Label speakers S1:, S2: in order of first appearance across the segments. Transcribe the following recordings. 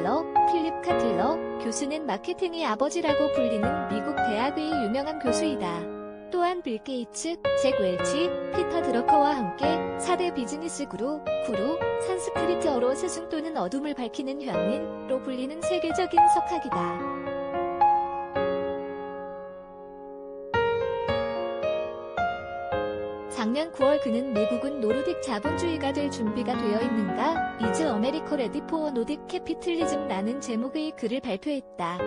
S1: 코틀러, 필립 카틀러 교수는 마케팅의 아버지라고 불리는 미국 대학의 유명한 교수이다. 또한 빌 게이츠, 잭 웰치, 피터 드러커와 함께 4대 비즈니스 그룹, 산스크리트어로 스승 또는 어둠을 밝히는 현인로 불리는 세계적인 석학이다. 작년 9월 그는 미국은 노르딕 자본주의가 될 준비가 되어 있는가? Is America ready for Nordic capitalism? 라는 제목의 글을 발표했다.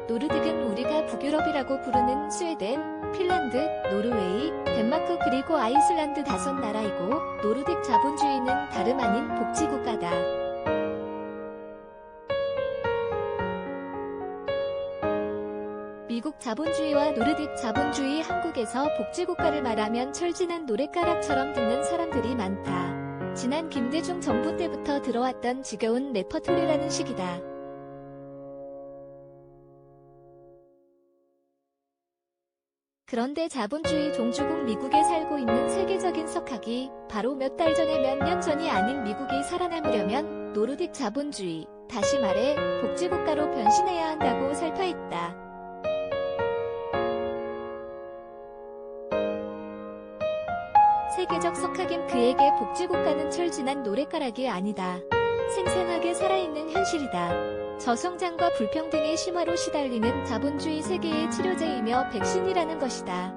S1: 노르딕은 우리가 북유럽이라고 부르는 스웨덴, 핀란드, 노르웨이, 덴마크 그리고 아이슬란드 5나라이고 노르딕 자본주의는 다름 아닌 복지국가다. 미국 자본주의와 노르딕 자본주의 한국에서 복지국가를 말하면 철지난 노랫가락처럼 듣는 사람들이 많다. 지난 김대중 정부 때부터 들어왔던 지겨운 레퍼토리라는 식이다. 그런데 자본주의 종주국 미국에 살고 있는 세계적인 석학이 바로 몇 달 전에 몇 년 전이 아닌 미국이 살아남으려면 노르딕 자본주의, 다시 말해 복지국가로 변신해야 한다고 설파했다. 세계적 석학인 그에게 복지국가는 철지난 노랫가락이 아니다. 생생하게 살아있는 현실이다. 저성장과 불평등의 심화로 시달리는 자본주의 세계의 치료제이며 백신이라는 것이다.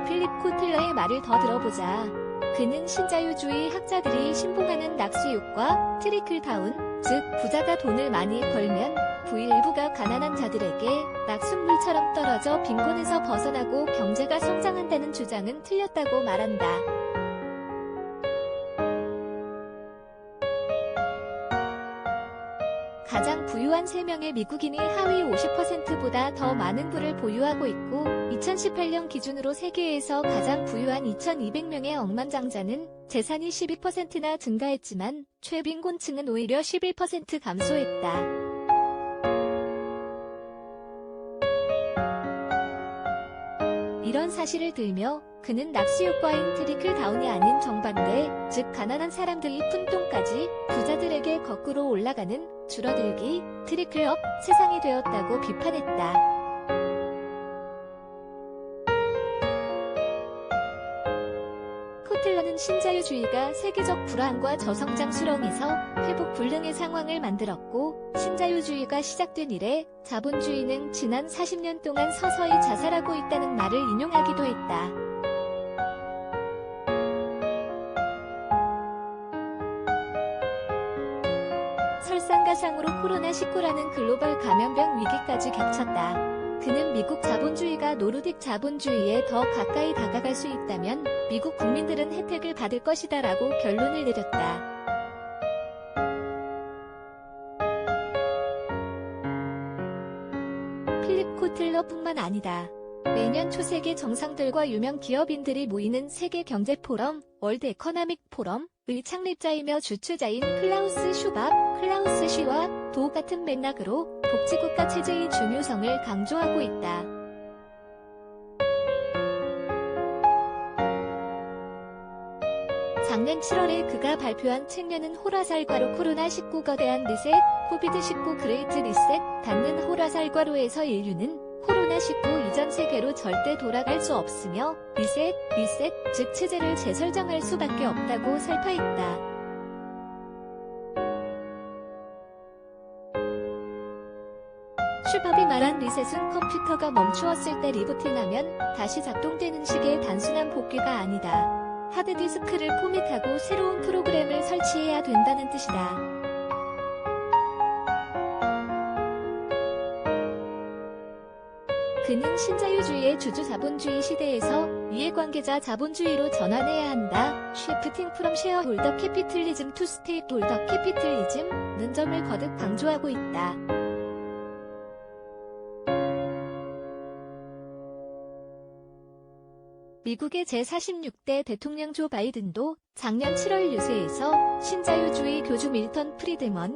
S1: 필립 코틀러의 말을 더 들어보자. 그는 신자유주의 학자들이 신봉하는 낙수효과, 트리클다운, 즉 부자가 돈을 많이 벌면 부의 일부가 가난한 자들에게 낙숫물처럼 떨어져 빈곤에서 벗어나고 경제가 성장한다는 주장은 틀렸다고 말한다. 가장 부유한 3명의 미국인이 하위 50%보다 더 많은 부를 보유하고 있고 2018년 기준으로 세계에서 가장 부유한 2200명의 억만장자는 재산이 12%나 증가했지만 최빈곤층은 오히려 11% 감소했다. 이런 사실을 들며 그는 낙수효과인 트리클다운이 아닌 정반대, 즉 가난한 사람들이 푼돈까지 부자들에게 거꾸로 올라가는 줄어들기, 트리클업 세상이 되었다고 비판했다. 코틀러는 신자유주의가 세계적 불안과 저성장 수렁에서 회복 불능의 상황을 만들었고 신자유주의가 시작된 이래 자본주의는 지난 40년 동안 서서히 자살하고 있다는 말을 인용하기도 했다. 설상가상으로 코로나19라는 글로벌 감염병 위기까지 겹쳤다. 그는 미국 자본주의가 노르딕 자본주의에 더 가까이 다가갈 수 있다면 미국 국민들은 혜택을 받을 것이다 라고 결론을 내렸다. 필립 코틀러뿐만 아니다. 매년 초세계 정상들과 유명 기업인들이 모이는 세계경제포럼, 월드 에커나믹 포럼의 창립자이며 주최자인 클라우스 슈밥, 클라우스 쉬와 도 같은 맥락으로 복지국가 체제의 중요성을 강조하고 있다. 작년 7월에 그가 발표한 책년은 호라살과로 코로나19 거대한 리셋, 코비드19 그레이트 리셋, 닫는 호라살과로에서 인류는 코로나19 이전 세계로 절대 돌아갈 수 없으며 리셋, 즉 체제를 재설정할 수밖에 없다고 설파했다. 슈밥이 말한 리셋은 컴퓨터가 멈추었을 때 리부팅하면 다시 작동되는 식의 단순한 복귀가 아니다. 하드디스크를 포맷하고 새로운 프로그램을 설치해야 된다는 뜻이다. 그는 신자유주의의 주주자본주의 시대에서 이해관계자 자본주의로 전환해야 한다. 쉬프팅 프롬 쉐어홀더 캐피틀리즘 투 스테이크홀더 캐피틀리즘는 점을 거듭 강조하고 있다. 미국의 제46대 대통령 조 바이든도 작년 7월 뉴스에서 신자유주의 교주 밀턴 프리드먼이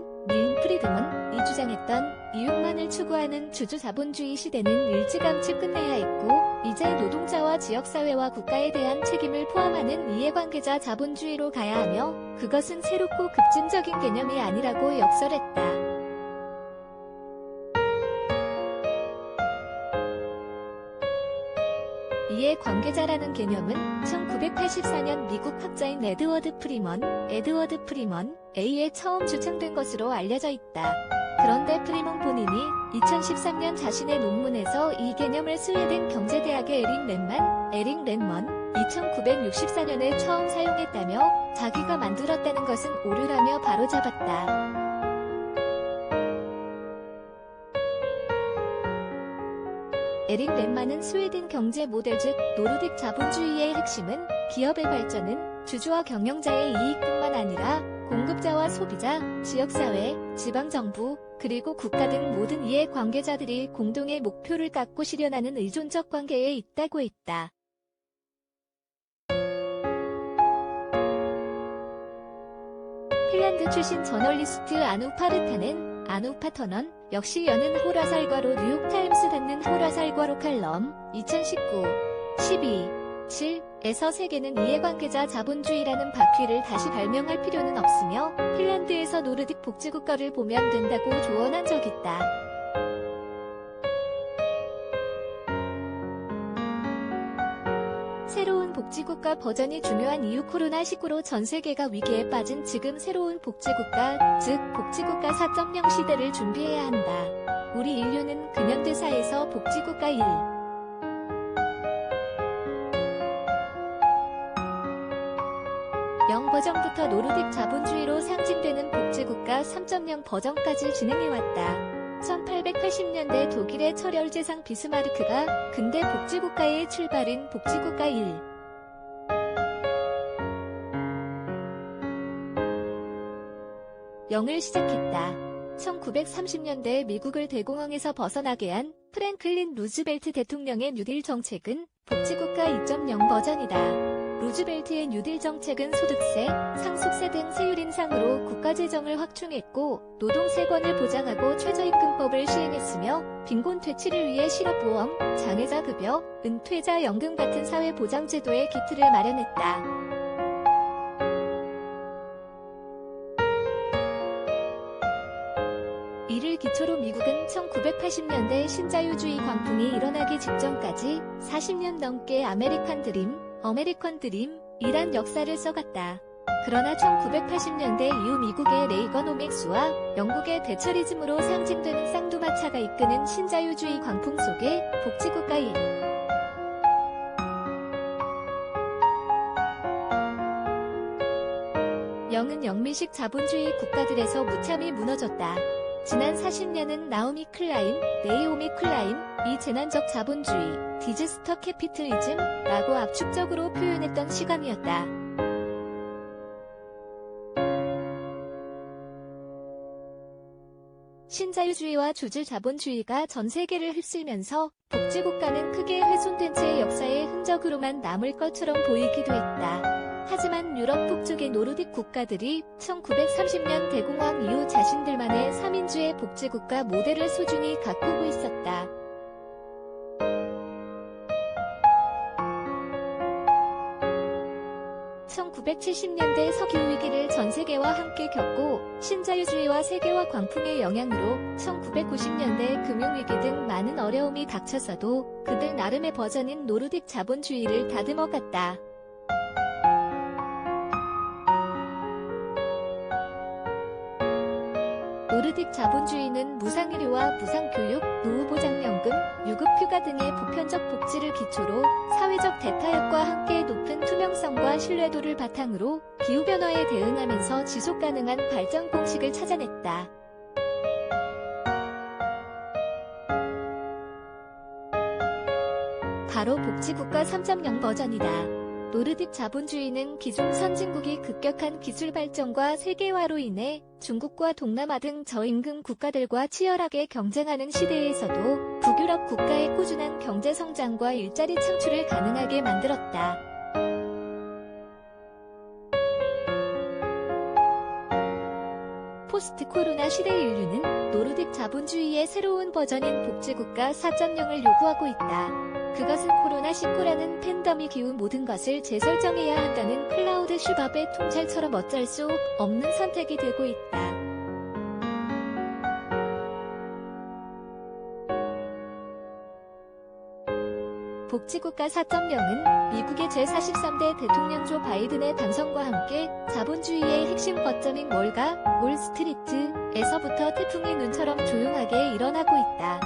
S1: 주장했던 이윤만을 추구하는 주주자본주의 시대는 일찌감치 끝내야 했고, 이제 노동자와 지역사회와 국가에 대한 책임을 포함하는 이해관계자 자본주의로 가야 하며, 그것은 새롭고 급진적인 개념이 아니라고 역설했다. 이해관계자라는 개념은 1984년 미국 학자인 에드워드 프리먼 A에 처음 주창된 것으로 알려져 있다. 그런데 프리먼 본인이 2013년 자신의 논문에서 이 개념을 스웨덴 경제대학의 에릭 랜먼 2964년에 처음 사용했다며 자기가 만들었다는 것은 오류라며 바로잡았다. 에릭 랜만은 스웨덴 경제 모델 즉 노르딕 자본주의의 핵심은 기업의 발전은 주주와 경영자의 이익뿐만 아니라 공급자와 소비자, 지역사회, 지방정부, 그리고 국가 등 모든 이해관계자들이 공동의 목표를 갖고 실현하는 의존적 관계에 있다고 했다. 핀란드 출신 저널리스트 아누 파터넌 역시 여는 호라살과로 뉴욕타임스 닫는 호라살과로 칼럼 2019, 12, 7에서 세계는 이해관계자 자본주의라는 바퀴를 다시 발명할 필요는 없으며 핀란드에서 노르딕 복지국가를 보면 된다고 조언한 적 있다. 새로운 복지국가 버전이 중요한 이유 코로나19로 전 세계가 위기에 빠진 지금 새로운 복지국가, 즉 복지국가 4.0 시대를 준비해야 한다. 우리 인류는 근현대사에서 복지국가 1. 0 버전부터 노르딕 자본주의로 상징되는 복지국가 3.0 버전까지 진행해왔다. 1880년대 독일의 철혈제상 비스마르크가 근대 복지국가의 출발인 복지국가 1. 0을 시작했다. 1930년대 미국을 대공황에서 벗어나게 한 프랭클린 루즈벨트 대통령의 뉴딜 정책은 복지국가 2.0 버전이다. 루즈벨트의 뉴딜 정책은 소득세, 상속세 등 세율 인상으로 국가재정을 확충했고 노동세권을 보장하고 최저임금법을 시행했으며 빈곤 퇴치를 위해 실업보험, 장애자 급여, 은퇴자 연금 같은 사회보장제도의 기틀을 마련했다. 이를 기초로 미국은 1980년대 신자유주의 광풍이 일어나기 직전까지 40년 넘게 아메리칸 드림이란 역사를 써갔다. 그러나 1980년대 이후 미국의 레이거노믹스와 영국의 대처리즘으로 상징되는 쌍두마차가 이끄는 신자유주의 광풍 속에 복지국가 1. 0은 영미식 자본주의 국가들에서 무참히 무너졌다. 지난 40년은 나오미 클라인, 이 재난적 자본주의, 디즈스터 캐피틀리즘라고 압축적으로 표현했던 시간이었다. 신자유주의와 주질 자본주의가 전 세계를 휩쓸면서 복지국가는 크게 훼손된 채 역사의 흔적으로만 남을 것처럼 보이기도 했다. 하지만 유럽 북쪽의 노르딕 국가들이 1930년 대공황 이후 자신들만의 3인주의 복지국가 모델을 소중히 가꾸고 있었다. (1970년대) 석유위기를 전 세계와 함께 겪고 신자유주의와 세계화 광풍의 영향으로 1990년대 금융위기 등 많은 어려움이 닥쳤어도 그들 나름의 버전인 노르딕 자본주의를 다듬어갔다. 노르딕 자본주의는 무상의료와 무상교육, 노후보장연금, 유급휴가 등의 보편적 복지를 기초로 사회적 대타협과 함께 높은 투명성과 신뢰도를 바탕으로 기후변화에 대응하면서 지속가능한 발전 공식을 찾아냈다. 바로 복지국가 3.0 버전이다. 노르딕 자본주의는 기존 선진국이 급격한 기술 발전과 세계화로 인해 중국과 동남아 등 저임금 국가들과 치열하게 경쟁하는 시대에서도 북유럽 국가의 꾸준한 경제 성장과 일자리 창출을 가능하게 만들었다. 포스트 코로나 시대 인류는 노르딕 자본주의의 새로운 버전인 복지국가 4.0을 요구하고 있다. 그것은 코로나19라는 팬데믹 이후 모든 것을 재설정해야 한다는 클라우드 슈밥의 통찰처럼 어쩔 수 없는 선택이 되고 있다. 복지국가 4.0은 미국의 제43대 대통령 조 바이든의 당선과 함께 자본주의의 핵심 거점인 월스트리트에서부터 태풍의 눈처럼 조용하게 일어나고 있다.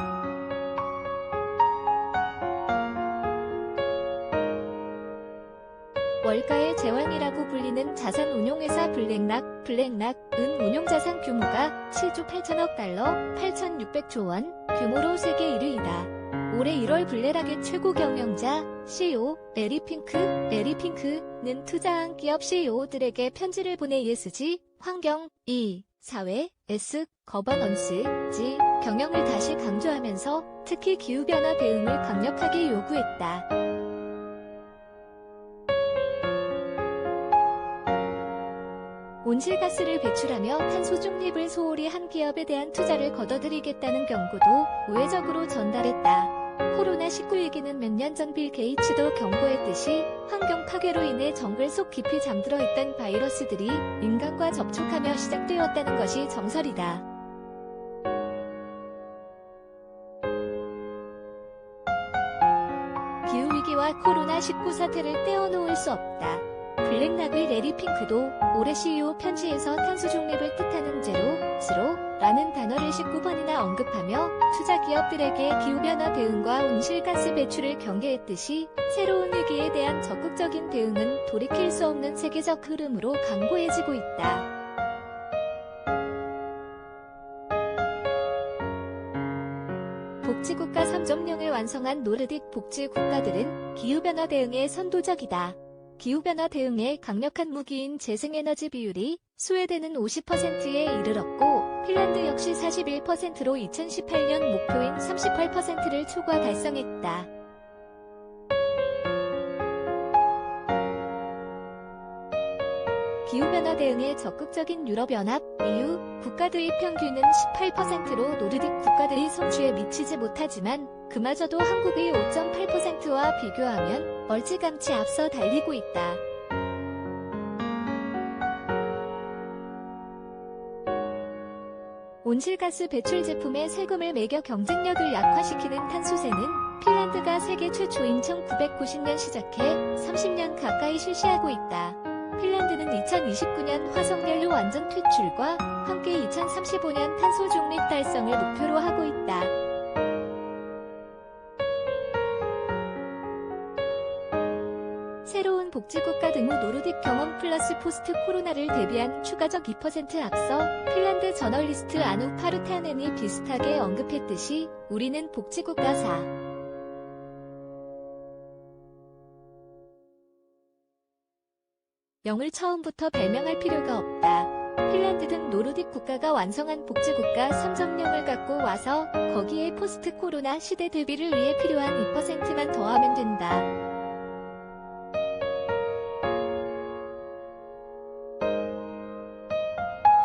S1: 월가의 제왕이라고 불리는 자산 운용회사 블랙락은 운용자산 규모가 7조 8천억 달러, 8,600조 원 규모로 세계 1위이다. 올해 1월 블랙락의 최고 경영자 CEO 레리 핑크는 투자한 기업 CEO들에게 편지를 보내 ESG, 환경, E, 사회, S, 거버넌스, G, 경영을 다시 강조하면서 특히 기후변화 대응을 강력하게 요구했다. 온실가스를 배출하며 탄소 중립을 소홀히 한 기업에 대한 투자를 거둬들이겠다는 경고도 우회적으로 전달했다. 코로나19 위기는 몇 년 전 빌 게이츠도 경고했듯이 환경 파괴로 인해 정글 속 깊이 잠들어 있던 바이러스들이 인간과 접촉하며 시작되었다는 것이 정설이다. 기후위기와 코로나19 사태를 떼어놓을 수 없다. 블랙락의 레리 핑크도 올해 CEO 편지에서 탄소 중립을 뜻하는 제로라는 단어를 19번이나 언급하며 투자 기업들에게 기후변화 대응과 온실가스 배출을 경계했듯이 새로운 위기에 대한 적극적인 대응은 돌이킬 수 없는 세계적 흐름으로 강고해지고 있다. 복지국가 3.0을 완성한 노르딕 복지 국가들은 기후변화 대응의 선도적이다. 기후변화 대응에 강력한 무기인 재생에너지 비율이 스웨덴은 50%에 이르렀고 핀란드 역시 41%로 2018년 목표인 38%를 초과 달성했다. 기후변화 대응에 적극적인 유럽연합, EU 국가들의 평균은 18%로 노르딕 국가들의 성취에 미치지 못하지만 그마저도 한국의 5.8%와 비교하면 멀찌감치 앞서 달리고 있다. 온실가스 배출 제품에 세금을 매겨 경쟁력을 약화시키는 탄소세는 핀란드가 세계 최초인 1990년 시작해 30년 가까이 실시하고 있다. 핀란드는 2029년 화석연료 완전 퇴출과 함께 2035년 탄소 중립 달성을 목표로 하고 있다. 새로운 복지국가 등후 노르딕 경험 플러스 포스트 코로나를 대비한 추가적 2% 앞서 핀란드 저널리스트 아누 파르타넨이 비슷하게 언급했듯이 우리는 복지국가 4.0을 처음부터 발명할 필요가 없다. 핀란드 등 노르딕 국가가 완성한 복지국가 3.0을 갖고 와서 거기에 포스트 코로나 시대 대비를 위해 필요한 2%만 더하면 된다.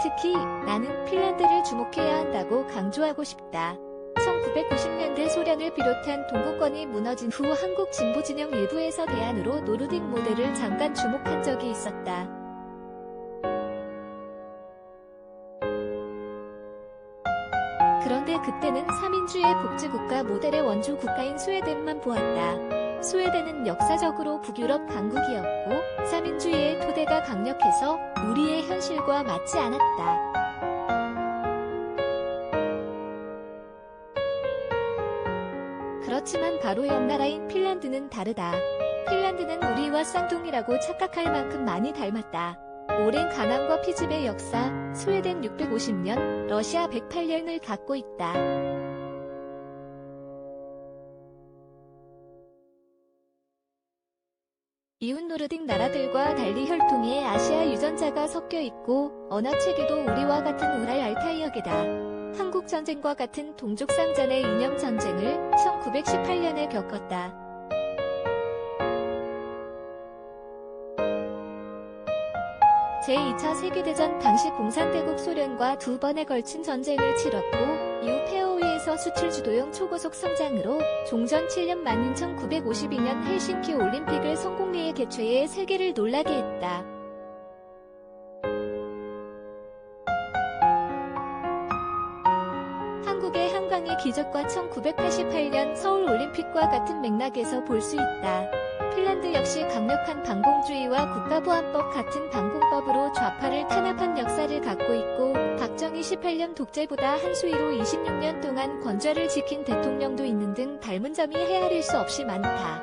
S1: 특히 나는 핀란드를 주목해야 한다고 강조하고 싶다. 1990년대 소련을 비롯한 동구권이 무너진 후 한국 진보진영 일부에서 대안으로 노르딕 모델을 잠깐 주목한 적이 있었다. 그런데 그때는 3인주의 복지국가 모델의 원조 국가인 스웨덴만 보았다. 스웨덴은 역사적으로 북유럽 강국이었고 3인주의의 토대가 강력해서 우리의 현실과 맞지 않았다. 그렇지만 바로 옆 나라인 핀란드는 다르다. 핀란드는 우리와 쌍둥이라고 착각할 만큼 많이 닮았다. 오랜 가난과 피집의 역사, 스웨덴 650년, 러시아 108년을 갖고 있다. 이웃 노르딕 나라들과 달리 혈통에 아시아 유전자가 섞여 있고 언어 체계도 우리와 같은 우랄 알타이어계다. 한국전쟁과 같은 동족상잔의 이념전쟁을 1918년에 겪었다. 제2차 세계대전 당시 공산대국 소련과 두 번에 걸친 전쟁을 치렀고 이후 폐허위에서 수출 주도형 초고속 성장으로 종전 7년 만인 1952년 헬싱키 올림픽을 성공리에 개최해 세계를 놀라게 했다. 한국의 한강의 기적과 1988년 서울올림픽과 같은 맥락에서 볼 수 있다. 핀란드 역시 강력한 반공주의와 국가보안법 같은 반공법으로 좌파를 탄압한 역사를 갖고 있고 박정희 18년 독재보다 한 수위로 26년 동안 권좌를 지킨 대통령도 있는 등 닮은 점이 헤아릴 수 없이 많다.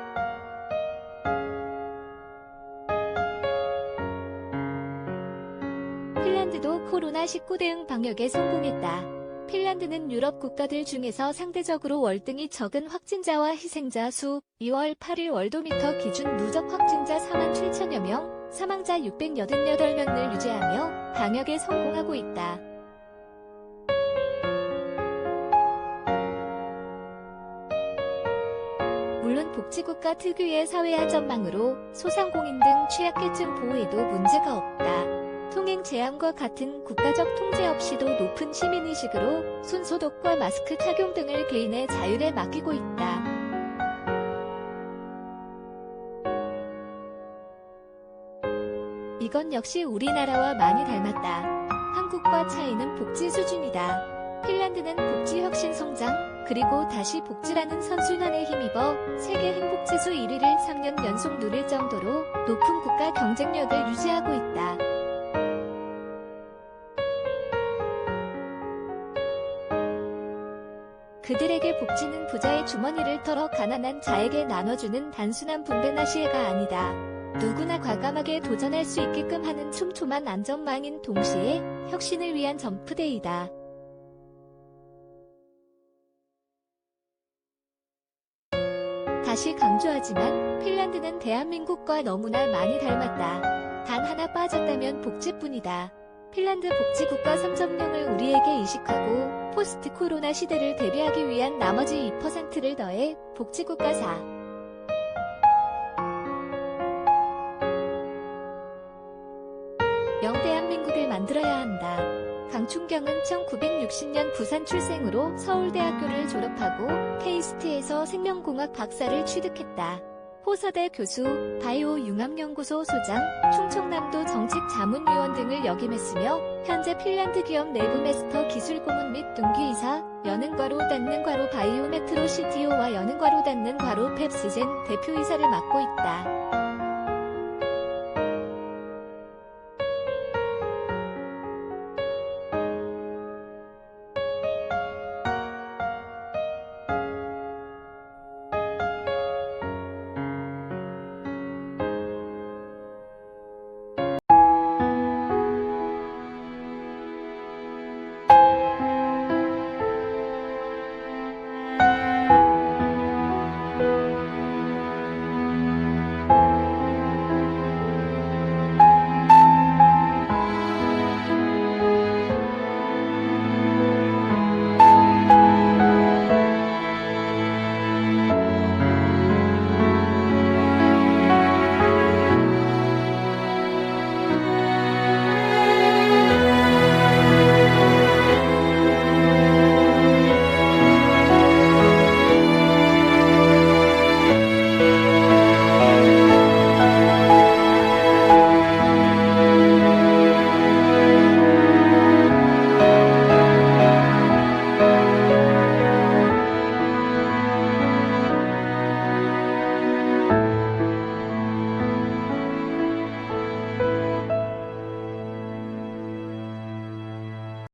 S1: 핀란드도 코로나19 대응 방역에 성공했다. 핀란드는 유럽 국가들 중에서 상대적으로 월등히 적은 확진자와 희생자 수, 2월 8일 월도미터 기준 누적 확진자 4만 7천여 명, 사망자 688명을 유지하며 방역에 성공하고 있다. 물론 복지국가 특유의 사회화 전망으로 소상공인 등 취약계층 보호에도 문제가 없다. 통행 제한과 같은 국가적 통제 없이도 높은 시민의식으로 손소독과 마스크 착용 등을 개인의 자율에 맡기고 있다. 이건 역시 우리나라와 많이 닮았다. 한국과 차이는 복지 수준이다. 핀란드는 복지 혁신 성장, 그리고 다시 복지라는 선순환에 힘입어 세계 행복지수 1위를 3년 연속 누릴 정도로 높은 국가 경쟁력을 유지하고 있다. 그들에게 복지는 부자의 주머니를 털어 가난한 자에게 나눠주는 단순한 분배나 시혜가 아니다. 누구나 과감하게 도전할 수 있게끔 하는 촘촘한 안전망인 동시에 혁신을 위한 점프대이다. 다시 강조하지만 핀란드는 대한민국과 너무나 많이 닮았다. 단 하나 빠졌다면 복지뿐이다. 핀란드 복지국가 3.0을 우리에게 이식하고 포스트 코로나 시대를 대비하기 위한 나머지 2%를 더해 복지국가 4. 대한민국을 만들어야 한다. 강춘경은 1960년 부산 출생으로 서울대학교를 졸업하고 케이스트에서 생명공학 박사를 취득했다. 호서대 교수, 바이오 융합연구소 소장, 충청남도 정책자문위원 등을 역임했으며 현재 핀란드 기업 내부 마스터 기술고문 및 등기이사, 여는 괄호 닫는 괄호 바이오 메트로 CTO와 여는 괄호 닫는 괄호 펩스젠 대표이사를 맡고 있다.